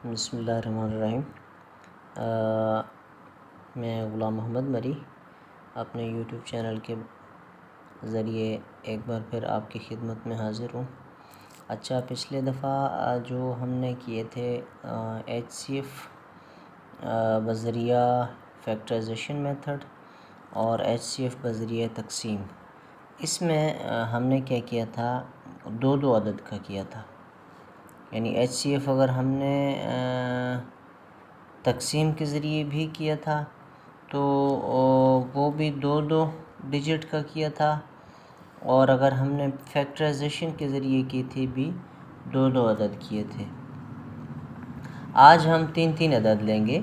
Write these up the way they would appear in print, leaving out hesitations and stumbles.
बिस्मिल्लाहिर्रहमानिर्रहीम। मैं ग़ुलाम मोहम्मद मरी अपने यूट्यूब चैनल के ज़रिए एक बार फिर आपकी खिदमत में हाज़िर हूँ। अच्छा, पिछले दफ़ा जो हमने किए थे HCF बज़रिया फैक्टराइजेशन मेथड और HCF बज़रिया तक़सीम, इसमें हमने क्या किया था, दो अदद का किया था। यानी HCF अगर हमने तक़सीम के ज़रिए भी किया था तो वो भी दो डिजिट का किया था, और अगर हमने फैक्टराइजेशन के ज़रिए की थी भी दो अदद किए थे। आज हम तीन अदद लेंगे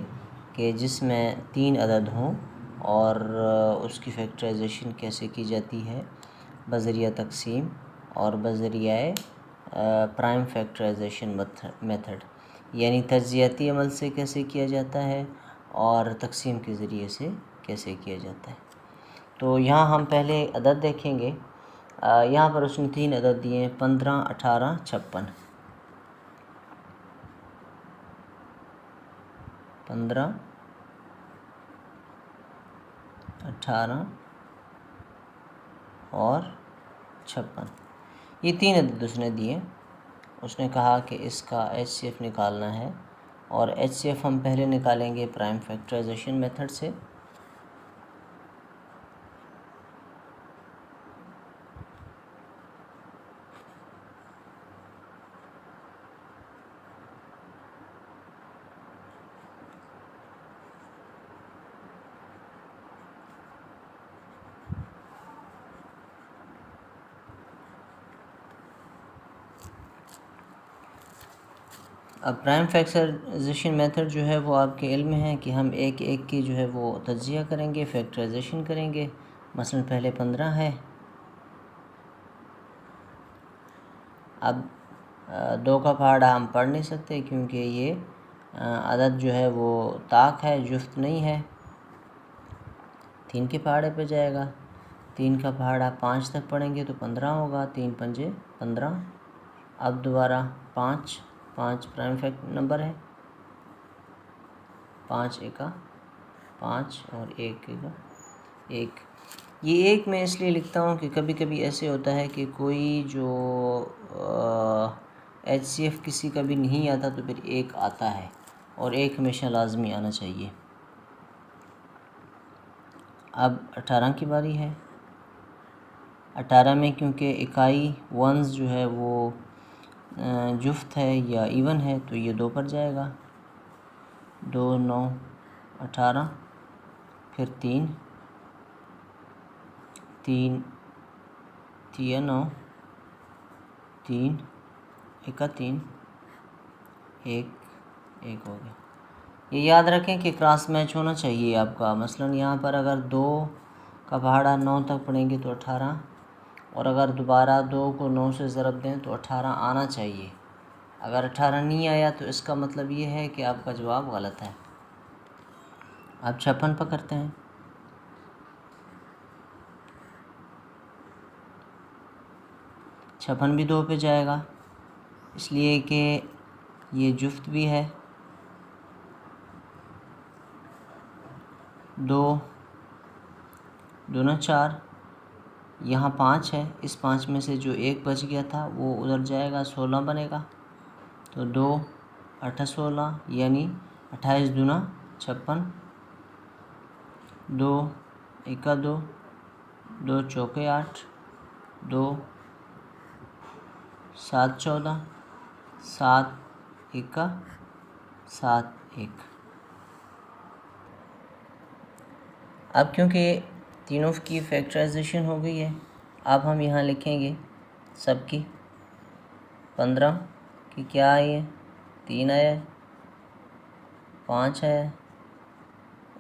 कि जिसमें 3 अदद हों और उसकी फैक्टराइजेशन कैसे की जाती है बज़रिया तक़सीम और बज़रिया प्राइम फैक्टराइजेशन मेथड, यानी तज्ज़ियाती अमल से कैसे किया जाता है और तक़सीम के ज़रिए से कैसे किया जाता है। तो यहाँ हम पहले अदद देखेंगे। यहाँ पर उसने 3 अदद दिए हैं, 15, 18, 56। 15, 18 और 56, ये 3 अदद उसने दिए। उसने कहा कि इसका HCF निकालना है, और HCF हम पहले निकालेंगे प्राइम फैक्टराइजेशन मेथड से। अब प्राइम फैक्टराइजेशन मेथड जो है वो आपके इल्म में है कि हम एक एक की जो है वो तज्ज़िया करेंगे, फैक्टराइजेशन करेंगे। मसलन पहले 15 है। अब 2 का पहाड़ा हम पढ़ नहीं सकते क्योंकि ये अदद जो है वो ताक है, जुफ्त नहीं है। 3 के पहाड़े पे जाएगा। 3 का पहाड़ा 5 तक पढ़ेंगे तो 15 होगा। 3 पंजे 15। अब दोबारा 5 प्राइम फैक्ट नंबर है। 5 एका 5 और 1 एका 1। ये 1 मैं इसलिए लिखता हूँ कि कभी कभी ऐसे होता है कि कोई जो HCF किसी का भी नहीं आता तो फिर 1 आता है, और 1 हमेशा लाजमी आना चाहिए। अब 18 की बारी है। 18 में क्योंकि इकाई वंस जो है वो जुफ्त है या इवन है तो ये 2 पर जाएगा। 2, 9, 18, फिर 3, 3 3 9, 3 एका 3, 1 1 हो गया। ये याद रखें कि क्रॉस मैच होना चाहिए आपका। मसलन यहाँ पर अगर 2 का पहाड़ा 9 तक पढ़ेंगे तो 18, और अगर दोबारा 2 को 9 से ज़रब दें तो 18 आना चाहिए। अगर 18 नहीं आया तो इसका मतलब ये है कि आपका जवाब गलत है। अब 56 पकड़ते हैं। 56 भी 2 पे जाएगा, इसलिए कि ये जुफ्त भी है। 2 2 4, यहाँ 5 है। इस 5 में से जो 1 बच गया था वो उधर जाएगा, 16 बनेगा। तो 2 8 16, यानी 28 दूना 56। 2 एका 2, 2 चौके 8, 2 7 14, 7 एका 7 1। अब क्योंकि तीनों की फैक्टराइजेशन हो गई है, अब हम यहाँ लिखेंगे सबकी। 15 की क्या आई है, 3 आया है, 5 आया है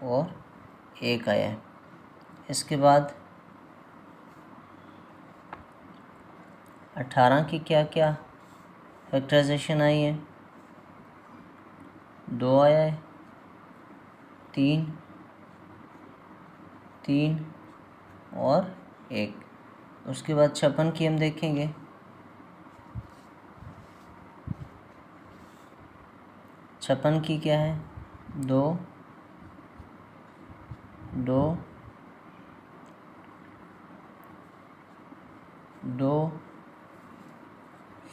और 1 आया है। इसके बाद 18 की क्या क्या फैक्टराइजेशन आई है, 2 आया है, 3 3 और 1। उसके बाद 56 की हम देखेंगे। 56 56 की क्या है 2 2 2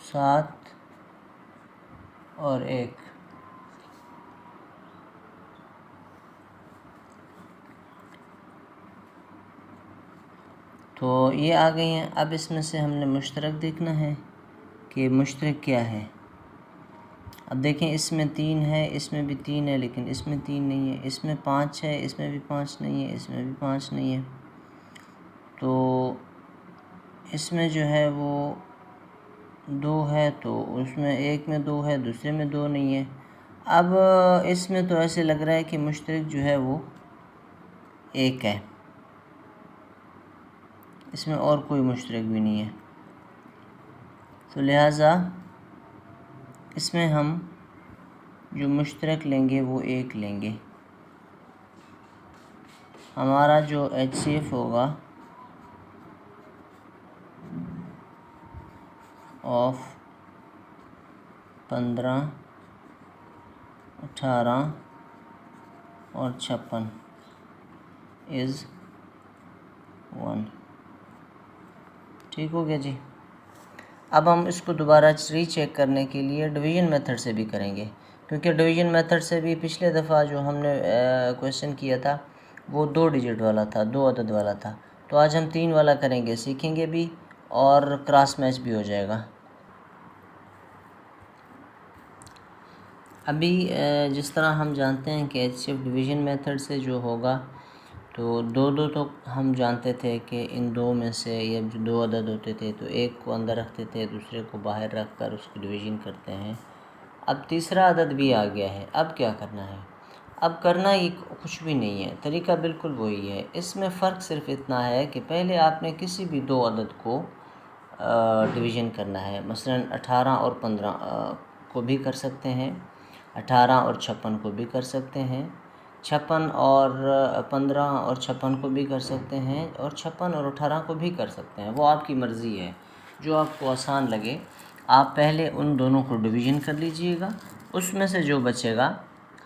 7 और 1। तो ये आ गई हैं। अब इसमें से हमने मुश्तरक देखना है कि मुश्तरक क्या है। अब देखें इसमें 3 है, इसमें भी 3 है, लेकिन इसमें 3 नहीं है। इसमें 5 है, इसमें भी 5 नहीं है, इसमें भी 5 नहीं है। तो इसमें जो है वो 2 है, तो उसमें एक में 2 है, दूसरे में 2 नहीं है। अब इसमें तो ऐसे लग रहा है कि मुश्तरक जो है वो 1 है, इसमें और कोई मुश्तरक भी नहीं है। तो लिहाजा इसमें हम जो मुश्तरक लेंगे वो 1 लेंगे। हमारा जो HCF होगा ऑफ 15, 18 और 56 इज़ 1। ठीक हो गया जी। अब हम इसको दोबारा रीचेक करने के लिए डिवीज़न मेथड से भी करेंगे, क्योंकि डिवीज़न मेथड से भी पिछले दफ़ा जो हमने क्वेश्चन किया था वो 2 डिजिट वाला था, 2 अदद वाला था। तो आज हम 3 वाला करेंगे, सीखेंगे भी और क्रॉस मैच भी हो जाएगा। अभी जिस तरह हम जानते हैं कि HCF डिवीज़न मेथड से जो होगा तो 2 तो हम जानते थे कि इन 2 में से ये जो 2 अदद होते थे तो एक को अंदर रखते थे, दूसरे को बाहर रख कर उसकी डिवीज़न करते हैं। अब तीसरा अदद भी आ गया है, अब क्या करना है? अब करना ही कुछ भी नहीं है, तरीका बिल्कुल वही है। इसमें फ़र्क सिर्फ इतना है कि पहले आपने किसी भी 2 अदद को डिवीज़न करना है। मसलन 18 और 15 को भी कर सकते हैं, 18 और 56 को भी कर सकते हैं, 56 और 15 और 56 को भी कर सकते हैं, और 56 और 18 को भी कर सकते हैं। वो आपकी मर्ज़ी है, जो आपको आसान लगे। आप पहले उन दोनों को डिवीज़न कर लीजिएगा, उसमें से जो बचेगा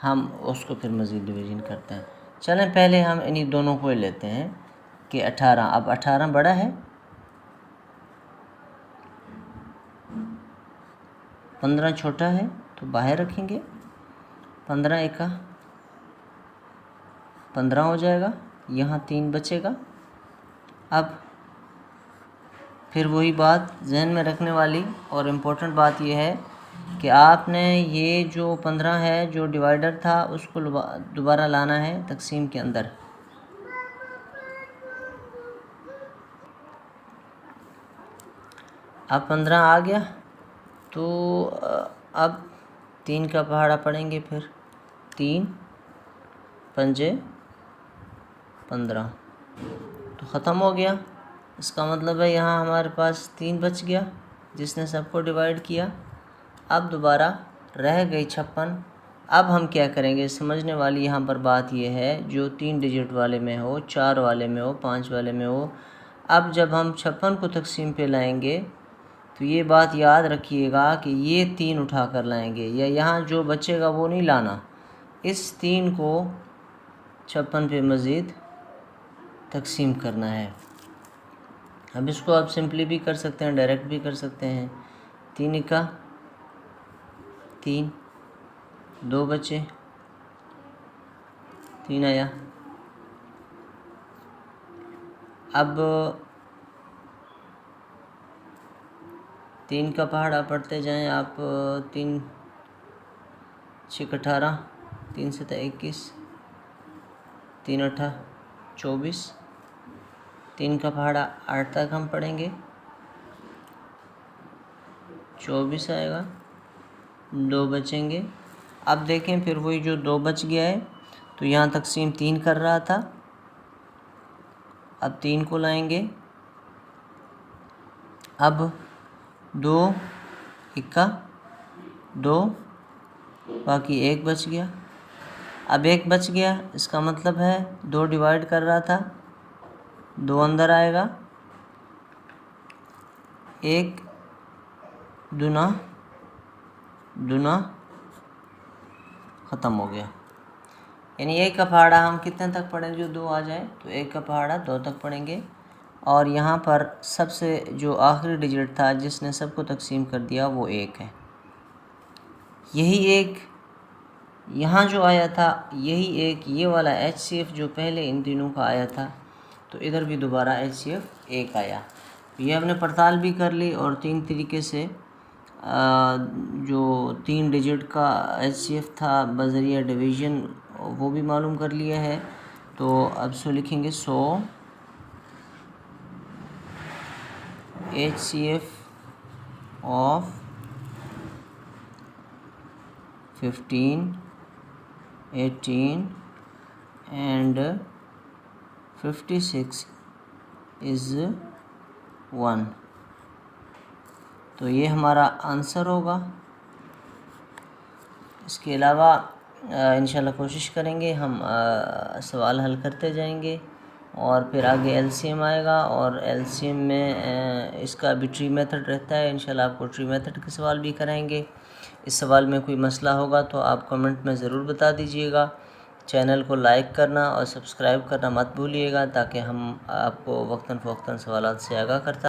हम उसको फिर मज़ीद डिवीज़न करते हैं। चलें पहले हम इन्हीं दोनों को लेते हैं कि 18। अब 18 बड़ा है, 15 छोटा है, तो बाहर रखेंगे। 15 एका 15 हो जाएगा, यहाँ 3 बचेगा। अब फिर वही बात जहन में रखने वाली और इम्पोर्टेंट बात यह है कि आपने ये जो 15 है जो डिवाइडर था उसको दोबारा लाना है तकसीम के अंदर। अब 15 आ गया, तो अब 3 का पहाड़ा पड़ेंगे, फिर 3 पंजे 15, तो ख़त्म हो गया। इसका मतलब है यहाँ हमारे पास 3 बच गया जिसने सबको डिवाइड किया। अब दोबारा रह गई 56। अब हम क्या करेंगे, समझने वाली यहाँ पर बात यह है, जो 3 डिजिट वाले में हो, 4 वाले में हो, 5 वाले में हो, अब जब हम 56 को तकसीम पे लाएंगे तो ये बात याद रखिएगा कि ये 3 उठा कर लाएंगे, या यहाँ जो बचेगा वो नहीं लाना। इस 3 को 56 पे मज़ीद तकसीम करना है। अब इसको आप सिंपली भी कर सकते हैं, डायरेक्ट भी कर सकते हैं। 3 का 3, 2 बचे, 3 आया। अब 3 का पहाड़ा पढ़ते जाएं आप। 3 6 18, 3 7 21, 3 8 24, 3 का पहाड़ा 8 तक हम पढ़ेंगे, 24 आएगा, 2 बचेंगे। अब देखें फिर वही जो 2 बच गया है, तो यहाँ तकसीम 3 कर रहा था, अब 3 को लाएंगे। अब 2 इक्का 2, बाकी 1 बच गया। अब 1 बच गया, इसका मतलब है 2 डिवाइड कर रहा था, 2 अंदर आएगा, 1 दूना दूना ख़त्म हो गया। यानी 1 का पहाड़ा हम कितने तक पढ़ेंगे, जो 2 आ जाए तो 1 का पहाड़ा 2 तक पढ़ेंगे। और यहाँ पर सबसे जो आखिरी डिजिट था जिसने सबको तकसीम कर दिया वो 1 है। यही 1 यहाँ जो आया था, यही 1 ये वाला HCF जो पहले इन तीनों का आया था, तो इधर भी दोबारा HCF 1 आया। ये हमने पड़ताल भी कर ली और 3 तरीके से जो 3 डिजिट का HCF था बज़रिया डिवीज़न वो भी मालूम कर लिया है। तो अब सो लिखेंगे 100 HCF of 15, 18 and 56 is 1। तो ये हमारा आंसर होगा। इसके अलावा इंशाल्लाह कोशिश करेंगे हम सवाल हल करते जाएंगे और फिर आगे LCM आएगा और LCM में इसका भी ट्री मेथड रहता है। इंशाल्लाह आपको ट्री मेथड के सवाल भी कराएंगे। इस सवाल में कोई मसला होगा तो आप कमेंट में ज़रूर बता दीजिएगा। चैनल को लाइक करना और सब्सक्राइब करना मत भूलिएगा ताकि हम आपको वक्तन फ़वक्तन सवालात से आगाह करता